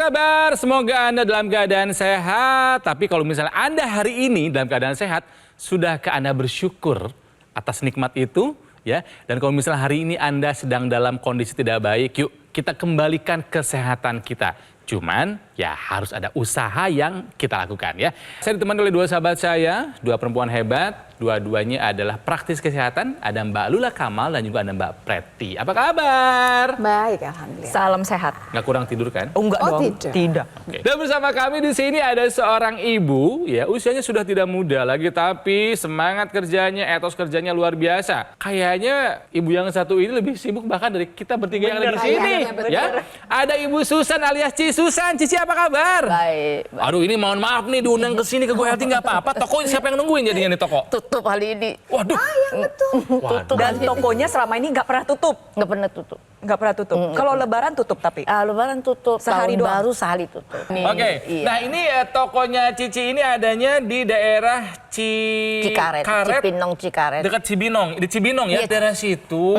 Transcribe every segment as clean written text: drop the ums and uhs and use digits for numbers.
kabar? Semoga Anda dalam keadaan sehat. Tapi kalau misalnya Anda hari ini dalam keadaan sehat, sudahkah Anda bersyukur atas nikmat itu? Ya. Dan kalau misalnya hari ini Anda sedang dalam kondisi tidak baik, yuk kita kembalikan kesehatan kita. Cuman ya harus ada usaha yang kita lakukan ya. Saya ditemani oleh dua sahabat saya, dua perempuan hebat. Dua-duanya adalah praktis kesehatan. Ada Mbak Lula Kamal dan juga ada Mbak Preti. Apa kabar? Baik, alhamdulillah. Salam sehat. Nggak kurang tidur kan? Oh, enggak dong. Tidak. Oke. Dan bersama kami di sini ada seorang ibu, ya usianya sudah tidak muda lagi, tapi semangat kerjanya, etos kerjanya luar biasa. Kayaknya ibu yang satu ini lebih sibuk bahkan dari kita bertiga yang ada di sini. Ya, ada Ibu Susan alias Ci Susan. Cici apa kabar? Baik. Aduh ini mohon maaf nih diundang ke sini ke GoHealthy nggak apa-apa. Toko siapa yang nungguin jadinya nih toko? Tutup hari ini. Waduh. Tutup. Dan tokonya selama ini nggak pernah tutup. Nggak pernah tutup. Nggak pernah tutup. Kalau Lebaran tutup tapi. Lebaran tutup. Sehari Tahun doang? baru sehari tutup. Oke. Iya. Nah ini tokonya Cici ini adanya di daerah Cikaret. Cipinong Cikaret. Dekat Cibinong. Di Cibinong ya, Iya. daerah situ.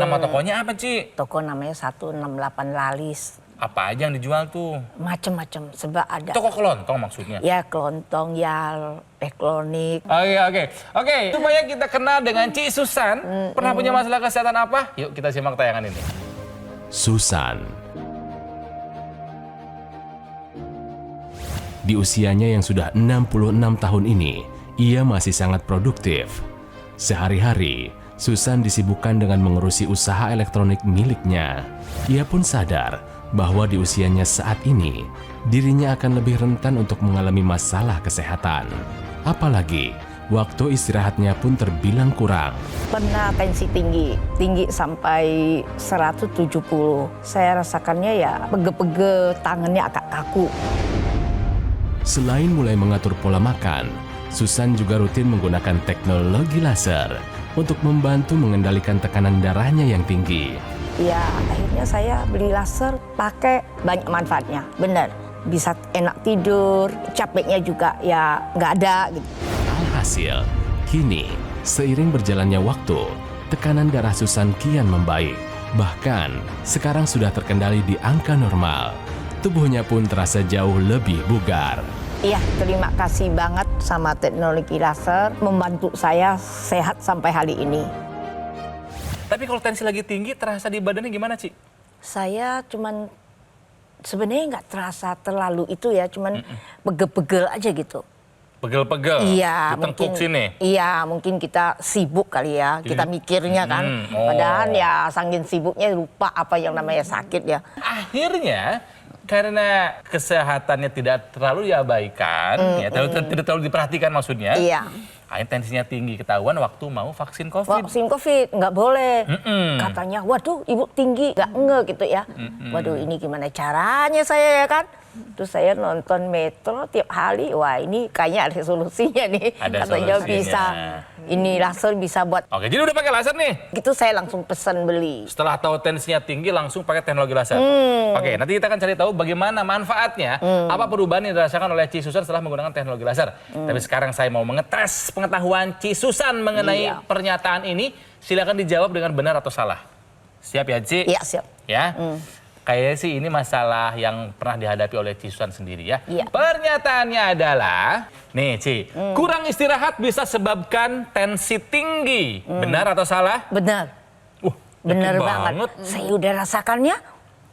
Nama tokonya apa, Ci? Toko namanya 168 Lalis. Apa aja yang dijual tuh? Macem-macem. Sebab ada. Toko kelontong maksudnya? Ya kelontong, ya elektronik. Oke. Supaya kita kenal dengan Ci Susan. Pernah punya masalah kesehatan apa? Yuk kita simak tayangan ini. Susan. Di usianya yang sudah 66 tahun ini, ia masih sangat produktif. Sehari-hari, Susan disibukkan dengan mengurusi usaha elektronik miliknya. Ia pun sadar bahwa di usianya saat ini, dirinya akan lebih rentan untuk mengalami masalah kesehatan. Apalagi, waktu istirahatnya pun terbilang kurang. Pernah tensi tinggi sampai 170. Saya rasakannya ya pegel-pegel, tangannya agak kaku. Selain mulai mengatur pola makan, Susan juga rutin menggunakan teknologi laser untuk membantu mengendalikan tekanan darahnya yang tinggi. Ya akhirnya saya beli laser, pakai, banyak manfaatnya. Benar, bisa enak tidur, capeknya juga ya nggak ada gitu. Alhasil, kini seiring berjalannya waktu, tekanan darah Susan kian membaik. Bahkan, sekarang sudah terkendali di angka normal. Tubuhnya pun terasa jauh lebih bugar. Iya, terima kasih banget sama teknologi laser, membantu saya sehat sampai hari ini. Tapi kalau tensi lagi tinggi, terasa di badannya gimana, Ci? Saya cuman sebenarnya nggak terasa terlalu itu ya, cuman pegel-pegel aja gitu. Pegel-pegel? Iya, Ditengkuk mungkin. sini? Iya, mungkin kita sibuk kali ya, kita mikirnya kan. Oh. Padahal ya saking sibuknya lupa apa yang namanya sakit ya. Akhirnya, karena kesehatannya tidak terlalu diabaikan, ya, tidak terlalu diperhatikan maksudnya. Iya. Akhirnya tensinya tinggi, ketahuan waktu mau vaksin COVID. Vaksin COVID nggak boleh. Katanya, waduh ibu tinggi, nggak gitu ya. Waduh ini gimana caranya saya ya kan? Terus saya nonton Metro tiap hari, wah ini kayaknya ada solusinya nih. Ada Katanya solusinya. bisa, ini laser bisa buat. Oke, jadi udah pakai laser nih? Gitu saya langsung pesan beli. Setelah tahu tensinya tinggi, langsung pakai teknologi laser. Oke, nanti kita akan cari tahu bagaimana manfaatnya, apa perubahan yang dirasakan oleh Ci Susan setelah menggunakan teknologi laser. Tapi sekarang saya mau mengetes pengetahuan Ci Susan mengenai pernyataan ini. Silakan dijawab dengan benar atau salah. Siap ya, Ci? Iya siap. Ya. Kayaknya sih ini masalah yang pernah dihadapi oleh Ci Susan sendiri ya. Iya. Pernyataannya adalah, nih Ci, kurang istirahat bisa sebabkan tensi tinggi. Benar atau salah? Benar. yakin Benar banget. Saya udah rasakannya.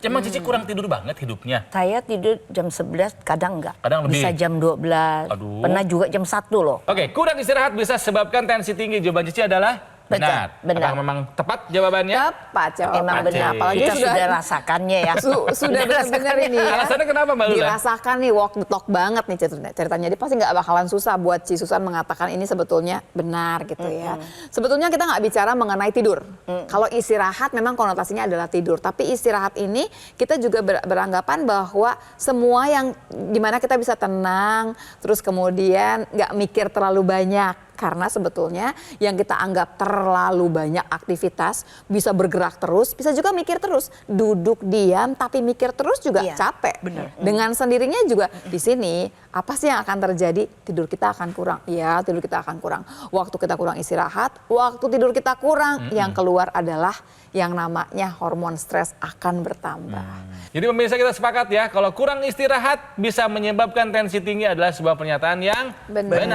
Emang Cici kurang tidur banget hidupnya? Saya tidur jam 11, kadang enggak. Kadang lebih? Bisa jam 12. Aduh. Pernah juga jam 1 loh. Oke, kurang istirahat bisa sebabkan tensi tinggi. Jawaban Cici adalah benar. Benar. Apakah memang tepat jawabannya? Tepat jawabannya. Emang Ci. benar, apalagi kita sudah rasakannya ya. Sudah benar-benar ini ya. Alasannya kenapa Mbak Lula? Dirasakan nih walk the talk banget nih ceritanya. Dia pasti nggak bakalan susah buat Ci Susan mengatakan ini sebetulnya benar gitu ya. Sebetulnya kita nggak bicara mengenai tidur. Kalau istirahat memang konotasinya adalah tidur. Tapi istirahat ini kita juga beranggapan bahwa semua yang dimana kita bisa tenang, terus kemudian nggak mikir terlalu banyak. karena sebetulnya yang kita anggap terlalu banyak aktivitas, bisa bergerak terus, bisa juga mikir terus. Duduk diam tapi mikir terus juga capek. Bener. Dengan sendirinya juga di sini apa sih yang akan terjadi? Tidur kita akan kurang. Ya, tidur kita akan kurang. Waktu kita kurang istirahat, waktu tidur kita kurang, yang keluar adalah yang namanya hormon stres akan bertambah. Jadi pemirsa kita sepakat ya, kalau kurang istirahat bisa menyebabkan tensi tinggi adalah sebuah pernyataan yang Benar.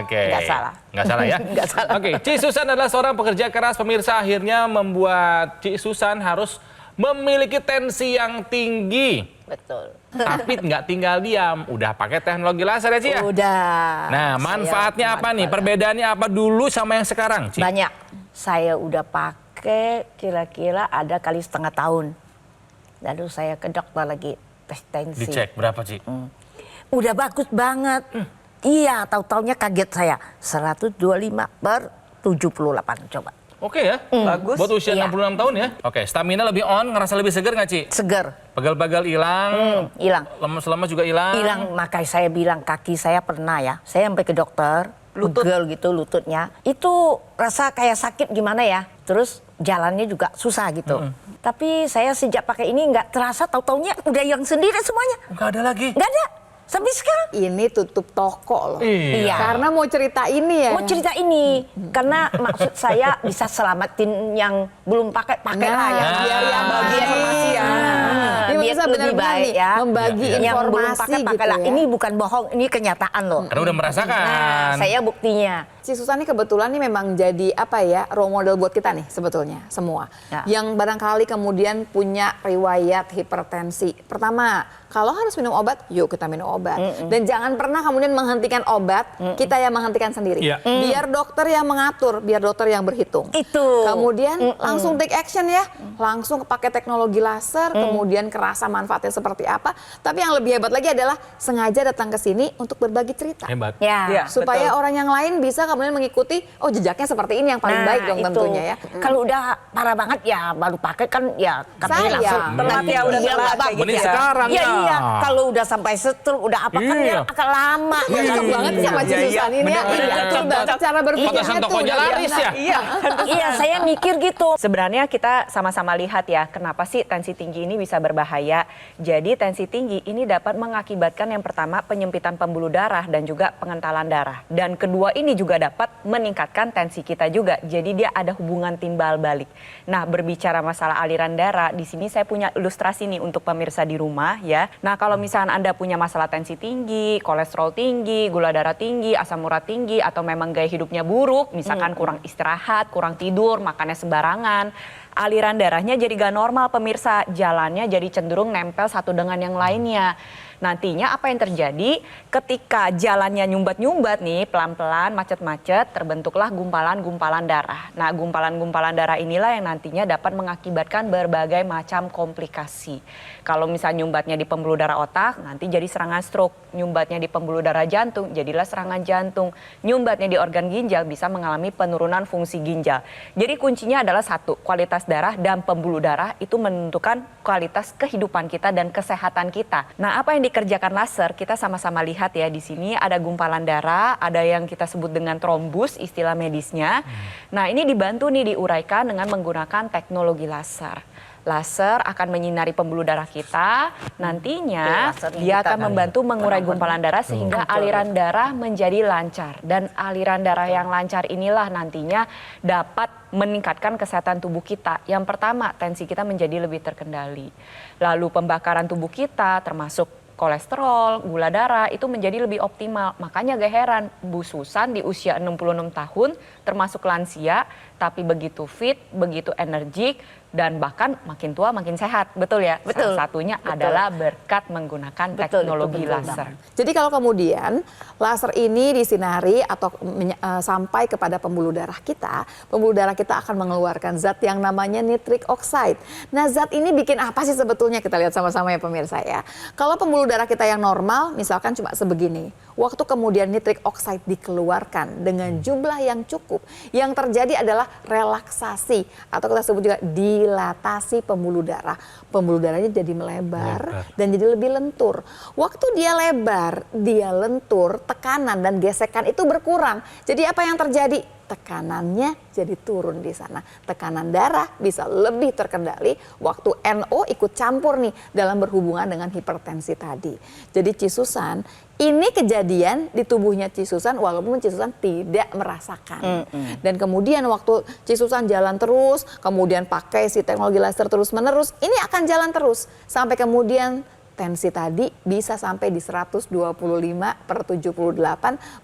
Oke. Nggak salah. Nggak salah ya? Nggak salah. Oke, Ci Susan adalah seorang pekerja keras pemirsa, akhirnya membuat Ci Susan harus memiliki tensi yang tinggi. Betul. Tapi nggak tinggal diam, udah pakai teknologi laser ya Ci ya? Udah. Nah, manfaatnya apa nih? Perbedaannya apa dulu sama yang sekarang, Ci? Banyak. Saya udah pakai kira-kira ada kali setengah tahun. Lalu saya ke dokter lagi tes tensi. Dicek berapa, Ci? Udah bagus banget. Iya, tahu-taunya kaget saya. 125/78 coba. Oke ya, Bagus. buat usia Iya. 66 tahun ya. Oke, stamina lebih on, ngerasa lebih seger nggak Ci? Seger. Pegal-pegal hilang, Hilang. lemes-lemes juga hilang. Hilang, makanya saya bilang kaki saya pernah ya. Saya sampai ke dokter, pegel gitu lututnya. Itu rasa kayak sakit gimana ya. Terus jalannya juga susah gitu. Tapi saya sejak pakai ini nggak terasa, tahu-taunya udah hilang sendiri semuanya. Nggak ada lagi. Nggak ada. Sampai sekarang. Ini tutup toko loh. Iya. Karena mau cerita ini ya. Mau cerita ini, karena maksud saya bisa selamatin yang belum pakai lah ya. biar yang bagi informasi ya. Ini biar pemirsa lebih benar-benar baik nih, ya. membagi Yang belum informasi pakai gitu pakailah. ya. Ini bukan bohong, ini kenyataan loh. Karena udah merasakan. Nah, saya buktinya. Ci Susan ini kebetulan nih memang jadi apa ya, role model buat kita nih sebetulnya semua. Ya. Yang barangkali kemudian punya riwayat hipertensi. Pertama, kalau harus minum obat, yuk kita minum obat. Dan jangan pernah kemudian menghentikan obat, kita yang menghentikan sendiri. Iya. Biar dokter yang mengatur, biar dokter yang berhitung. Itu. Kemudian langsung take action ya, langsung pakai teknologi laser, kemudian kerasa manfaatnya seperti apa. Tapi yang lebih hebat lagi adalah sengaja datang ke sini untuk berbagi cerita. Hebat. Ya. Supaya orang yang lain bisa kemudian mengikuti, oh jejaknya seperti ini yang paling baik dong itu. tentunya ya. Kalau udah parah banget ya baru pakai kan ya katanya Sayang. langsung Telat nanti ya, udah iya, telat nggak kayak bagus Mending ya. sekarang Iya, ya. iya. Kalau udah sampai stroke udah apa kan Iya. ya akan lama. Cocok banget sama Ci Susan ini ya. Bener-bener Iya, cocok. betul. Cara berpikirnya Potosan tuh tokonya udah laris biasa. ya? Iya. Iya, saya mikir gitu. Sebenarnya kita sama-sama lihat ya, kenapa sih tensi tinggi ini bisa berbahaya. Jadi tensi tinggi ini dapat mengakibatkan yang pertama penyempitan pembuluh darah dan juga pengentalan darah. Dan kedua ini juga dapat meningkatkan tensi kita juga. Jadi dia ada hubungan timbal balik. Nah, berbicara masalah aliran darah, di sini saya punya ilustrasi nih untuk pemirsa di rumah ya. Nah, kalau misalnya Anda punya masalah tensi tinggi, kolesterol tinggi, gula darah tinggi, asam urat tinggi, atau memang gaya hidupnya buruk, misalkan kurang istirahat, kurang tidur, makannya sembarangan, aliran darahnya jadi gak normal pemirsa, jalannya jadi cenderung nempel satu dengan yang lainnya. Nantinya apa yang terjadi ketika jalannya nyumbat-nyumbat nih pelan-pelan macet-macet terbentuklah gumpalan-gumpalan darah. Nah gumpalan-gumpalan darah inilah yang nantinya dapat mengakibatkan berbagai macam komplikasi. Kalau misalnya nyumbatnya di pembuluh darah otak nanti jadi serangan stroke. Nyumbatnya di pembuluh darah jantung jadilah serangan jantung. Nyumbatnya di organ ginjal bisa mengalami penurunan fungsi ginjal. Jadi kuncinya adalah satu, kualitas darah dan pembuluh darah itu menentukan kualitas kehidupan kita dan kesehatan kita. Nah apa yang dikerjakan laser kita sama-sama lihat ya di sini ada gumpalan darah, ada yang kita sebut dengan trombus istilah medisnya. Nah ini dibantu nih diuraikan dengan menggunakan teknologi laser. Laser akan menyinari pembuluh darah kita, nantinya dia akan membantu mengurai gumpalan darah sehingga aliran darah menjadi lancar. Dan aliran darah yang lancar inilah nantinya dapat meningkatkan kesehatan tubuh kita. Yang pertama, tensi kita menjadi lebih terkendali. Lalu pembakaran tubuh kita termasuk kolesterol, gula darah itu menjadi lebih optimal. Makanya gak heran Bu Susan di usia 66 tahun termasuk lansia tapi begitu fit, begitu energik dan bahkan makin tua makin sehat. Betul ya? Betul. Salah satunya adalah berkat menggunakan teknologi laser. Jadi kalau kemudian laser ini disinari atau sampai kepada pembuluh darah kita akan mengeluarkan zat yang namanya nitric oxide. Nah zat ini bikin apa sih sebetulnya? Kita lihat sama-sama ya pemirsa ya. Kalau pembuluh darah kita yang normal misalkan cuma sebegini. Waktu kemudian nitric oxide dikeluarkan dengan jumlah yang cukup. Yang terjadi adalah relaksasi atau kita sebut juga mendilatasi pembuluh darah. Pembuluh darahnya jadi melebar dan jadi lebih lentur. Waktu dia lebar, dia lentur, tekanan dan gesekan itu berkurang. Jadi apa yang terjadi? Tekanannya jadi turun di sana. Tekanan darah bisa lebih terkendali waktu NO ikut campur nih dalam berhubungan dengan hipertensi tadi. Jadi Ci Susan, ini kejadian di tubuhnya Ci Susan walaupun Ci Susan tidak merasakan. Dan kemudian waktu Ci Susan jalan terus, kemudian pakai si teknologi laser terus-menerus, ini akan jalan terus sampai kemudian tensi tadi bisa sampai di 125/78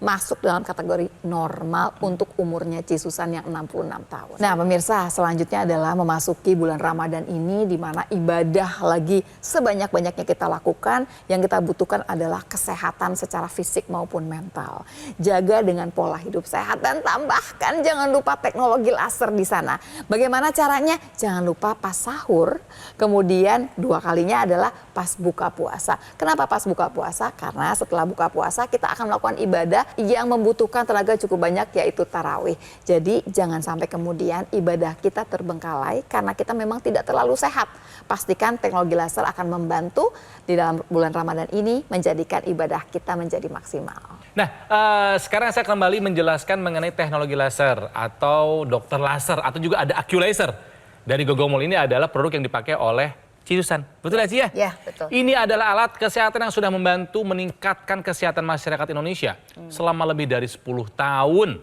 masuk dalam kategori normal untuk umurnya Ci Susan yang 66 tahun. Nah pemirsa, selanjutnya adalah memasuki bulan Ramadan ini di mana ibadah lagi sebanyak-banyaknya kita lakukan. Yang kita butuhkan adalah kesehatan secara fisik maupun mental. Jaga dengan pola hidup sehat dan tambahkan jangan lupa teknologi laser di sana. Bagaimana caranya? Jangan lupa pas sahur, kemudian 2 kalinya adalah pas buka puasa. Kenapa pas buka puasa? Karena setelah buka puasa kita akan melakukan ibadah yang membutuhkan tenaga cukup banyak, yaitu tarawih. Jadi jangan sampai kemudian ibadah kita terbengkalai karena kita memang tidak terlalu sehat. Pastikan teknologi laser akan membantu di dalam bulan Ramadan ini menjadikan ibadah kita menjadi maksimal. Nah, sekarang saya kembali menjelaskan mengenai teknologi laser atau dokter laser atau juga ada AccuLaser. Dari Gogomol ini adalah produk yang dipakai oleh Ci Susan. Betul ya Ci ya? Ya, betul. Ini adalah alat kesehatan yang sudah membantu meningkatkan kesehatan masyarakat Indonesia selama lebih dari 10 tahun.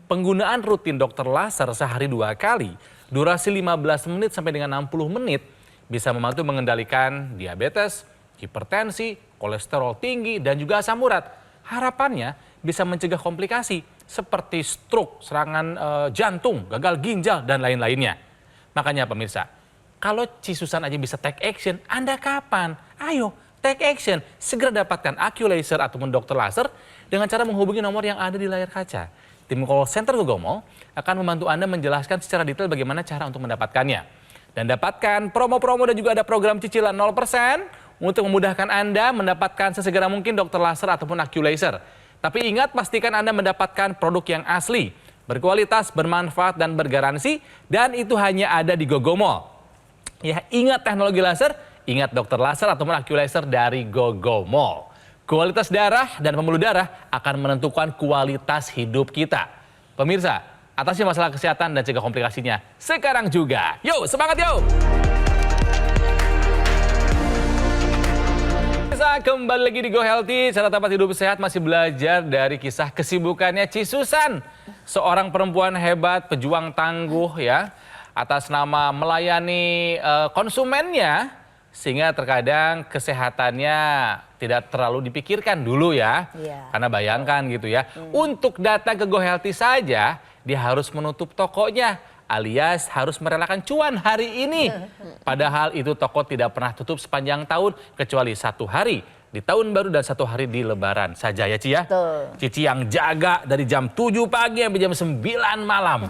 Penggunaan rutin dokter laser sehari 2 kali, durasi 15 menit sampai dengan 60 menit, bisa membantu mengendalikan diabetes, hipertensi, kolesterol tinggi, dan juga asam urat. Harapannya bisa mencegah komplikasi seperti stroke, serangan jantung, gagal ginjal, dan lain-lainnya. Makanya pemirsa, kalau Ci Susan aja bisa take action, Anda kapan? Ayo, take action. Segera dapatkan AccuLaser ataupun dokter laser dengan cara menghubungi nomor yang ada di layar kaca. Tim call center Gogomol akan membantu Anda menjelaskan secara detail bagaimana cara untuk mendapatkannya. Dan dapatkan promo-promo dan juga ada program cicilan 0% untuk memudahkan Anda mendapatkan sesegera mungkin dokter laser ataupun AccuLaser. Tapi ingat, pastikan Anda mendapatkan produk yang asli, berkualitas, bermanfaat, dan bergaransi, dan itu hanya ada di Gogomol. Ya, ingat teknologi laser, ingat dokter laser ataupun AccuLaser dari Gogomol. Kualitas darah dan pembuluh darah akan menentukan kualitas hidup kita. Pemirsa, atasi masalah kesehatan dan cegah komplikasinya sekarang juga. Yuk, semangat yuk! Pemirsa, kembali lagi di Go Healthy, cara tempat hidup sehat masih belajar dari kisah kesibukannya Ci Susan. Seorang perempuan hebat, pejuang tangguh ya. Atas nama melayani konsumennya, sehingga terkadang kesehatannya tidak terlalu dipikirkan dulu ya. Karena bayangkan gitu ya, untuk datang ke Go Healthy saja, dia harus menutup tokonya, alias harus merelakan cuan hari ini. Padahal itu toko tidak pernah tutup sepanjang tahun, kecuali 1 hari di tahun baru dan 1 hari di Lebaran saja ya Ci ya. Cici yang jaga dari jam 7 pagi sampai jam 9 malam.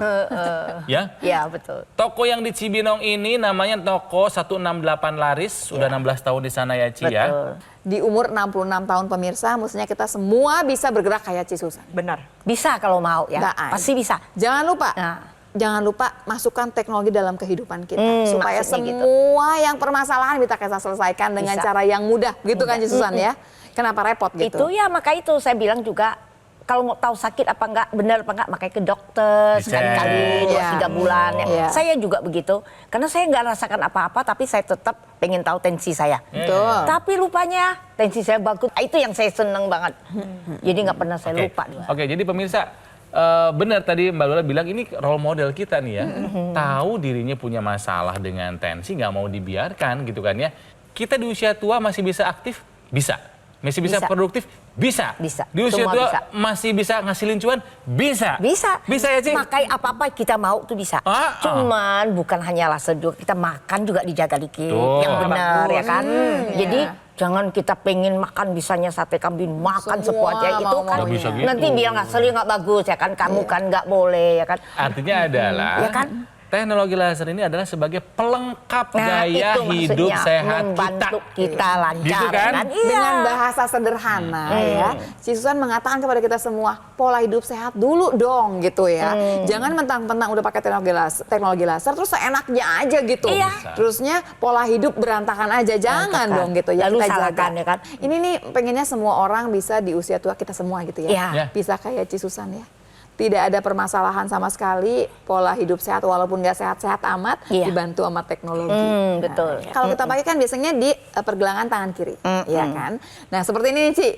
Ya? Ya, betul. Toko yang di Cibinong ini namanya toko 168 Laris, sudah 16 tahun di sana ya Ci ya. Di umur 66 tahun pemirsa, mestinya kita semua bisa bergerak kayak Ci Susan. Benar. Bisa kalau mau ya. Nggak, Pasti bisa. Jangan lupa. Jangan lupa masukkan teknologi dalam kehidupan kita supaya semua yang permasalahan kita selesaikan dengan cara yang mudah, gitu kan Ci Susan ya? Kenapa repot gitu? Itu ya, maka itu saya bilang juga kalau mau tahu sakit apa enggak, benar apa enggak, makanya ke dokter sekali-kali 2-3 bulan ya. Saya juga begitu, karena saya nggak rasakan apa-apa, tapi saya tetap pengen tahu tensi saya. Betul. Tapi lupanya tensi saya bagus, itu yang saya seneng banget. Jadi nggak pernah saya lupa. Oke, jadi pemirsa, benar tadi Mbak Lola bilang ini role model kita nih ya. Tahu dirinya punya masalah dengan tensi, nggak mau dibiarkan gitu kan ya. Kita di usia tua masih bisa aktif? Bisa. Masih bisa produktif? Bisa. Di usia Semua tua bisa. masih bisa ngasilin cuan? Bisa. Bisa ya Ci? Makai apa-apa kita mau tuh bisa. Cuman bukan hanya laser juga, kita makan juga dijaga dikit. Yang benar ya kan. Jadi jangan kita pengen makan bisanya sate kambing, makan sepuasnya itu kan. Nggak bisa gitu. Nanti biar nggak sering, nggak bagus ya kan. Kamu kan nggak boleh ya kan. Artinya adalah ya kan? teknologi laser ini adalah sebagai pelengkap Nah, gaya itu hidup maksudnya, sehat membantu kita lancar. Gitu kan? Iya. Dengan bahasa sederhana ya, Ci Susan mengatakan kepada kita semua, pola hidup sehat dulu dong gitu ya. Jangan mentang-mentang udah pakai teknologi laser terus seenaknya aja gitu. Iya. Terusnya pola hidup berantakan aja, jangan Berantakan. dong gitu ya. Lalu Kita salahkan, jaga. ya kan? Ini nih pengennya semua orang bisa di usia tua kita semua gitu ya. Iya. Ya. Bisa kayak Ci Susan ya. Tidak ada permasalahan sama sekali, pola hidup sehat walaupun nggak sehat-sehat amat, Iya. dibantu sama teknologi. Betul. Kalau kita pakai kan biasanya di pergelangan tangan kiri, ya kan. Nah seperti ini nih Ci.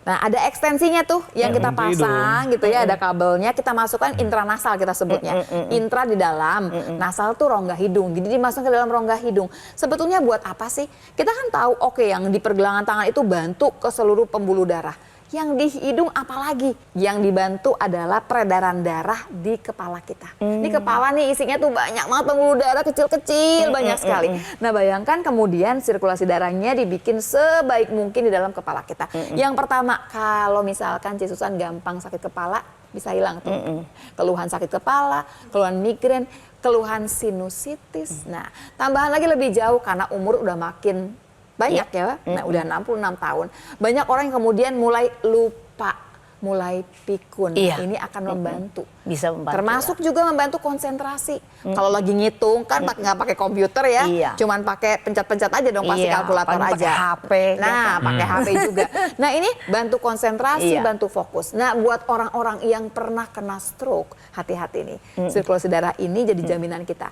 Nah ada ekstensinya tuh yang kita untuk pasang gitu ya, ada kabelnya, kita masukkan intranasal kita sebutnya. Intra di dalam, nasal tuh rongga hidung, jadi dimasukkan ke dalam rongga hidung. Sebetulnya buat apa sih? Kita kan tahu oke, yang di pergelangan tangan itu bantu ke seluruh pembuluh darah. Yang di hidung apalagi? Yang dibantu adalah peredaran darah di kepala kita. Di kepala nih isinya tuh banyak banget pembuluh darah kecil-kecil, banyak sekali. Nah bayangkan kemudian sirkulasi darahnya dibikin sebaik mungkin di dalam kepala kita. Yang pertama, kalau misalkan Ci Susan gampang sakit kepala, bisa hilang tuh. Keluhan sakit kepala, keluhan migrain, keluhan sinusitis. Nah tambahan lagi lebih jauh karena umur udah makin banyak ya, nah udah 66 tahun. Banyak orang yang kemudian mulai lupa, mulai pikun. Iya. Ini akan membantu. Bisa membantu. Termasuk juga membantu konsentrasi. Kalau lagi ngitung kan nggak pakai komputer ya, Iya. cuman pakai pencet-pencet aja dong, pasti Iya, kalkulator paling aja. pakai HP, Nah, pakai HP juga. Nah, ini bantu konsentrasi, Iya. bantu fokus. Nah, buat orang-orang yang pernah kena stroke, hati-hati nih. Sirkulasi darah ini jadi jaminan kita.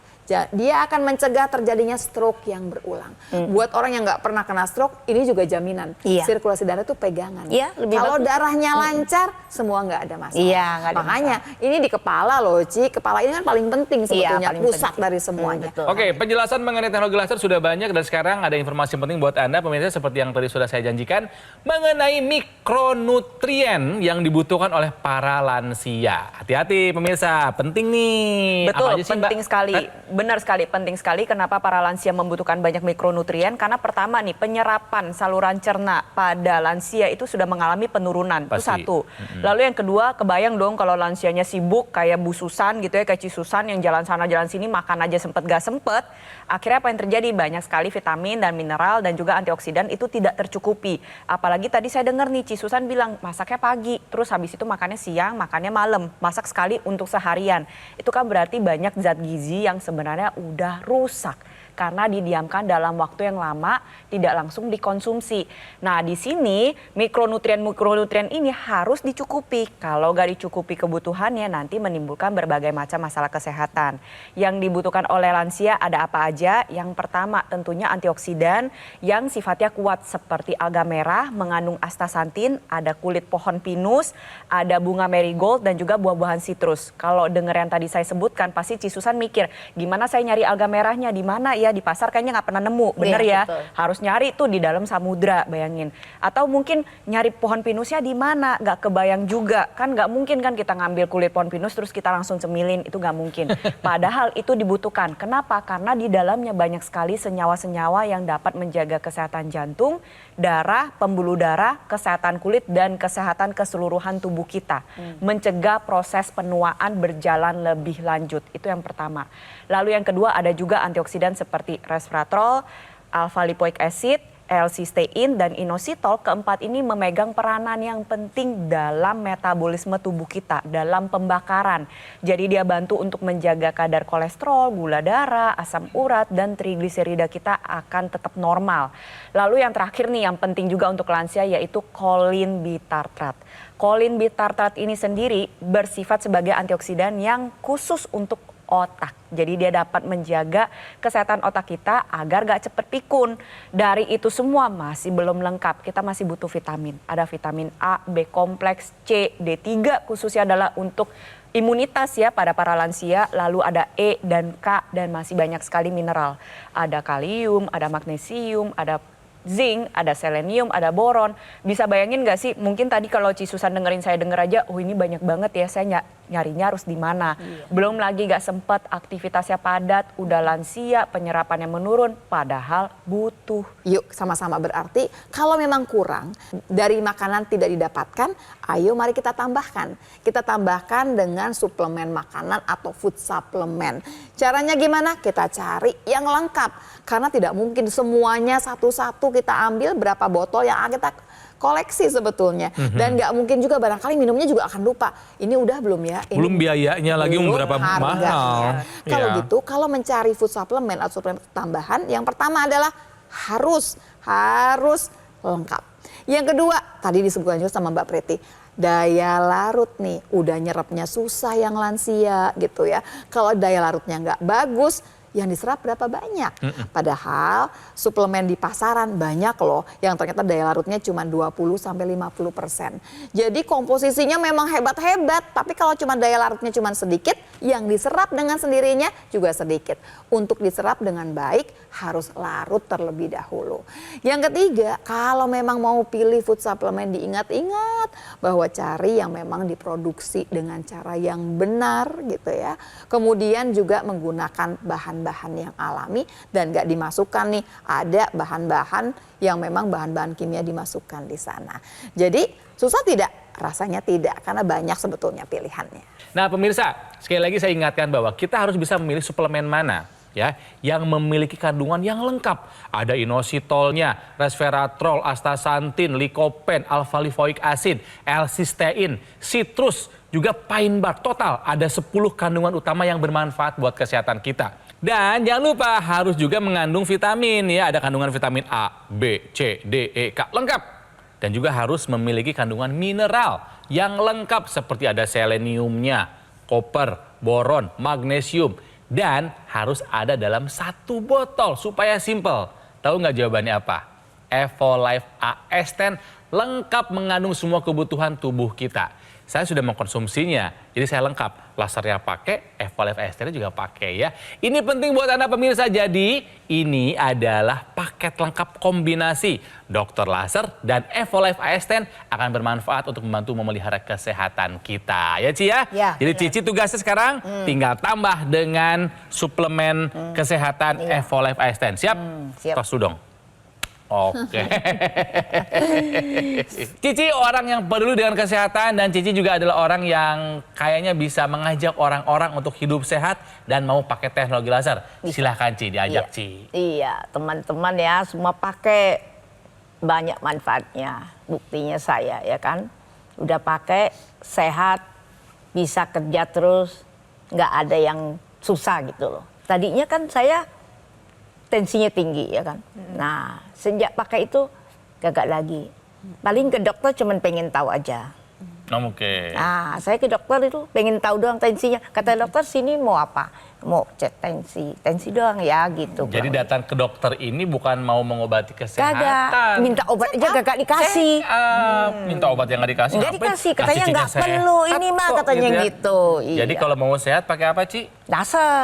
Dia akan mencegah terjadinya stroke yang berulang. Buat orang yang nggak pernah kena stroke, ini juga jaminan. Iya. Sirkulasi darah itu pegangan. Iya, lebih Kalau bagus. darahnya lancar, semua nggak ada masalah. Iya, nggak ada Makanya ini di kepala loh, Ci. Kepala ini kan paling penting sebetulnya, paling pusat penting. dari semuanya. Betul. Oke, penjelasan mengenai teknologi laser sudah banyak dan sekarang ada informasi penting buat Anda pemirsa seperti yang tadi sudah saya janjikan mengenai mikronutrien yang dibutuhkan oleh para lansia. Hati-hati pemirsa, penting nih. Betul, Apa aja sih, Mbak? penting sekali. Benar sekali, penting sekali. Kenapa para lansia membutuhkan banyak mikronutrien? Karena pertama nih, penyerapan saluran cerna pada lansia itu sudah mengalami penurunan. Itu Pasti. satu. Lalu yang kedua, kebayang dong kalau lansianya sibuk kayak Bu Susan gitu ya, kayak Ci Susan yang jalan sana jalan sini makan aja sempet gak sempet. Akhirnya apa yang terjadi? Banyak sekali vitamin dan mineral dan juga antioksidan itu tidak tercukupi. Apalagi tadi saya dengar nih Ci Susan bilang masaknya pagi, terus habis itu makannya siang, makannya malam. Masak sekali untuk seharian. Itu kan berarti banyak zat gizi yang sebenarnya udah rusak karena didiamkan dalam waktu yang lama, tidak langsung dikonsumsi. Nah, di sini mikronutrien ini harus dicukupi. Kalau nggak dicukupi kebutuhannya, nanti menimbulkan berbagai macam masalah kesehatan. Yang dibutuhkan oleh lansia ada apa aja? Yang pertama tentunya antioksidan yang sifatnya kuat seperti alga merah, mengandung astaxanthin, ada kulit pohon pinus, ada bunga marigold dan juga buah-buahan sitrus. Kalau dengar yang tadi saya sebutkan, pasti Ci Susan mikir, gimana saya nyari alga merahnya, di mana ya? Di pasar kayaknya nggak pernah nemu, bener Iya, ya? betul. Harus nyari tuh di dalam samudra, bayangin. Atau mungkin nyari pohon pinusnya di mana? Nggak kebayang juga. Kan nggak mungkin kan kita ngambil kulit pohon pinus terus kita langsung cemilin, itu nggak mungkin. Padahal itu dibutuhkan. Kenapa? Karena di dalamnya banyak sekali senyawa-senyawa yang dapat menjaga kesehatan jantung, darah, pembuluh darah, kesehatan kulit, dan kesehatan keseluruhan tubuh kita. Mencegah proses penuaan berjalan lebih lanjut. Itu yang pertama. Lalu yang kedua ada juga antioksidan seperti resveratrol, alpha lipoic acid, L-cysteine, dan inositol. Keempat ini memegang peranan yang penting dalam metabolisme tubuh kita, dalam pembakaran. Jadi dia bantu untuk menjaga kadar kolesterol, gula darah, asam urat, dan trigliserida kita akan tetap normal. Lalu yang terakhir nih yang penting juga untuk lansia yaitu kolin bitartrat. Kolin bitartrat ini sendiri bersifat sebagai antioksidan yang khusus untuk otak. Jadi dia dapat menjaga kesehatan otak kita agar gak cepet pikun. Dari itu semua masih belum lengkap. Kita masih butuh vitamin. Ada vitamin A, B kompleks, C, D3 khususnya adalah untuk imunitas ya pada para lansia. Lalu ada E dan K dan masih banyak sekali mineral. Ada kalium, ada magnesium, ada zinc, ada selenium, ada boron. Bisa bayangin gak sih, mungkin tadi kalau Ci Susan dengerin saya denger aja, oh ini banyak banget ya, saya nyarinya harus di mana. Belum lagi nggak sempet, aktivitasnya padat, udah lansia, penyerapannya menurun, padahal butuh. Yuk sama-sama berarti kalau memang kurang dari makanan tidak didapatkan, ayo mari kita tambahkan. Kita tambahkan dengan suplemen makanan atau food supplement. Caranya gimana? Kita cari yang lengkap. Karena tidak mungkin semuanya satu-satu kita ambil berapa botol yang kita koleksi sebetulnya. Dan nggak mungkin juga barangkali minumnya juga akan lupa. Ini udah belum ya? Ini Belum biayanya lagi belum berapa harganya. mahal. Kalau Iya. gitu, kalau mencari food supplement atau suplemen tambahan, yang pertama adalah harus lengkap. Yang kedua, tadi disebutkan juga sama Mbak Preti, daya larut nih, udah nyerapnya susah yang lansia gitu ya. Kalau daya larutnya nggak bagus, yang diserap berapa banyak. Padahal suplemen di pasaran banyak loh yang ternyata daya larutnya cuma 20-50%. Jadi komposisinya memang hebat-hebat, tapi kalau cuma daya larutnya cuma sedikit, yang diserap dengan sendirinya juga sedikit. Untuk diserap dengan baik harus larut terlebih dahulu. Yang ketiga, kalau memang mau pilih food supplement, diingat-ingat bahwa cari yang memang diproduksi dengan cara yang benar gitu ya. Kemudian juga menggunakan bahan-bahan yang alami dan gak dimasukkan nih ada bahan-bahan yang memang bahan-bahan kimia dimasukkan di sana. Jadi susah tidak? Rasanya tidak, karena banyak sebetulnya pilihannya. Nah pemirsa, sekali lagi saya ingatkan bahwa kita harus bisa memilih suplemen mana ya yang memiliki kandungan yang lengkap. Ada inositolnya, resveratrol, astaxanthin, lycopene, alpha-lipoic acid, L-cysteine, citrus, juga pine bark. Total ada 10 kandungan utama yang bermanfaat buat kesehatan kita. Dan jangan lupa harus juga mengandung vitamin ya. Ada kandungan vitamin A, B, C, D, E, K lengkap. Dan juga harus memiliki kandungan mineral yang lengkap seperti ada seleniumnya, koper, boron, magnesium. Dan harus ada dalam 1 botol supaya simple. Tahu nggak jawabannya apa? Evolife AS10 lengkap mengandung semua kebutuhan tubuh kita. Saya sudah mengkonsumsinya, jadi saya lengkap. Lasernya pakai, Evolife AS10 juga pakai ya. Ini penting buat Anda pemirsa, jadi ini adalah paket lengkap kombinasi. Dr. Laser dan Evolife AS10 akan bermanfaat untuk membantu memelihara kesehatan kita. Ya Ci ya? Ya, Jadi Cici tugasnya sekarang tinggal tambah dengan suplemen kesehatan Evolife AS10. Siap? siap. Tos dulu dong. Oke. Cici orang yang peduli dengan kesehatan dan Cici juga adalah orang yang kayaknya bisa mengajak orang-orang untuk hidup sehat dan mau pakai teknologi laser. Silahkan Ci, diajak Ci. Iya, teman-teman ya semua pakai, banyak manfaatnya. Buktinya saya ya kan, udah pakai sehat, bisa kerja terus, nggak ada yang susah gitu loh. Tadinya kan saya tensinya tinggi ya kan. Nah, sejak pakai itu gagak lagi. Paling ke dokter cuman pengen tahu aja. Oke. Nah, saya ke dokter itu pengen tahu doang tensinya. Kata dokter sini mau apa? Mau cek tensi doang ya gitu. Jadi datang ke dokter ini bukan mau mengobati kesehatan. Kagak, minta obat aja gagak dikasih. Minta obat yang nggak dikasih. Nggak ngapain? dikasih, Lah, katanya cicinya nggak perlu sehat ini mah kok, katanya ya. gitu. Jadi Iya. kalau mau sehat pakai apa Ci? Dasar.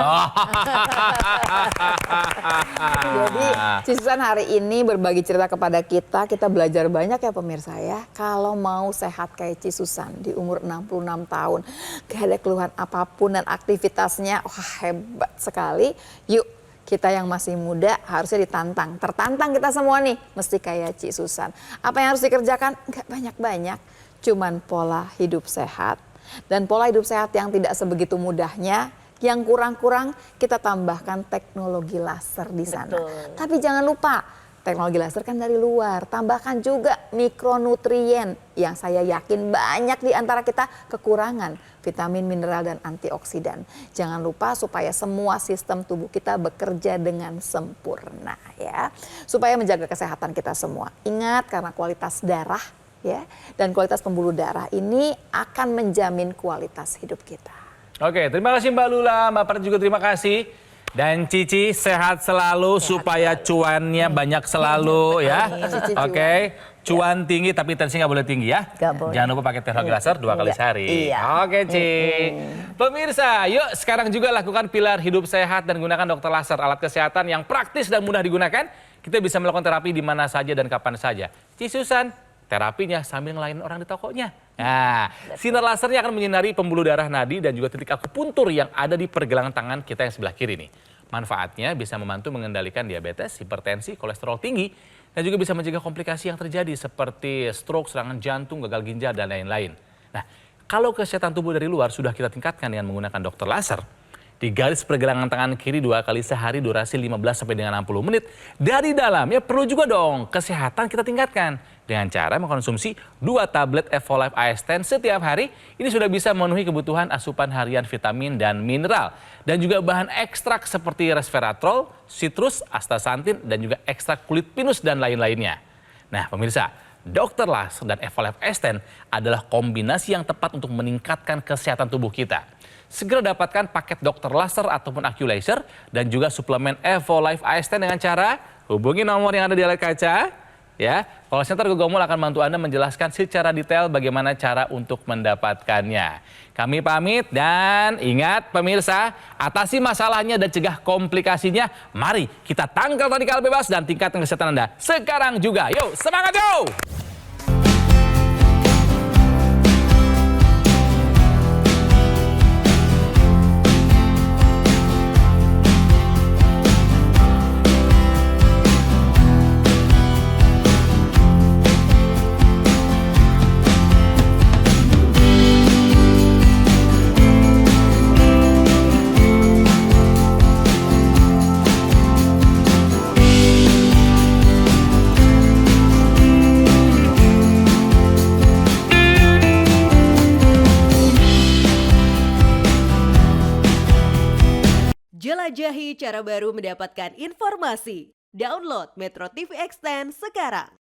Jadi Cisusan hari ini berbagi cerita kepada kita belajar banyak ya pemirsa ya. Kalau mau sehat kayak Cisusan di umur 66 tahun, gak ada keluhan apapun dan aktivitasnya wah hebat sekali. Yuk kita yang masih muda harusnya ditantang. Tertantang kita semua nih, mesti kayak Cisusan. Apa yang harus dikerjakan? Gak banyak-banyak, cuman pola hidup sehat. Dan pola hidup sehat yang tidak sebegitu mudahnya, yang kurang-kurang kita tambahkan teknologi laser di sana. Betul. Tapi jangan lupa, teknologi laser kan dari luar. Tambahkan juga mikronutrien yang saya yakin banyak di antara kita kekurangan vitamin, mineral, dan antioksidan. Jangan lupa supaya semua sistem tubuh kita bekerja dengan sempurna ya. Supaya menjaga kesehatan kita semua. Ingat karena kualitas darah ya dan kualitas pembuluh darah ini akan menjamin kualitas hidup kita. Oke, terima kasih Mbak Lula, Mbak Prat juga terima kasih. Dan Cici sehat selalu supaya cuannya banyak selalu ya. Cici Oke, cuan tinggi tapi tensi nggak boleh tinggi ya. Nggak boleh. Jangan lupa pakai teknologi laser 2 kali Iya. sehari. Iya. Oke Ci. Pemirsa, yuk sekarang juga lakukan pilar hidup sehat dan gunakan dokter laser, alat kesehatan yang praktis dan mudah digunakan. Kita bisa melakukan terapi di mana saja dan kapan saja. Cisusan, terapinya sambil ngelain orang di tokonya. Nah, sinar lasernya akan menyinari pembuluh darah nadi dan juga titik akupuntur yang ada di pergelangan tangan kita yang sebelah kiri nih. Manfaatnya bisa membantu mengendalikan diabetes, hipertensi, kolesterol tinggi, dan juga bisa mencegah komplikasi yang terjadi seperti stroke, serangan jantung, gagal ginjal, dan lain-lain. Nah, kalau kesehatan tubuh dari luar sudah kita tingkatkan dengan menggunakan dokter laser, di garis pergelangan tangan kiri 2 kali sehari durasi 15 sampai dengan 60 menit. Dari dalamnya perlu juga dong kesehatan kita tingkatkan. Dengan cara mengkonsumsi 2 tablet Evolife AS10 setiap hari, ini sudah bisa memenuhi kebutuhan asupan harian vitamin dan mineral. Dan juga bahan ekstrak seperti resveratrol, citrus, astaxanthin, dan juga ekstrak kulit pinus dan lain-lainnya. Nah pemirsa, Dr. Laser dan Evolife AS10 adalah kombinasi yang tepat untuk meningkatkan kesehatan tubuh kita. Segera dapatkan paket Dr. Laser ataupun Aculaser dan juga suplemen Evolife AS10 dengan cara hubungi nomor yang ada di layar kaca. Ya, call center Gogomol akan membantu Anda menjelaskan secara detail bagaimana cara untuk mendapatkannya. Kami pamit dan ingat pemirsa, atasi masalahnya dan cegah komplikasinya. Mari kita tangkal radikal bebas dan tingkatkan kesehatan Anda sekarang juga. Yuk, semangat yuk! Jelajahi cara baru mendapatkan informasi. Download Metro TV Extend sekarang.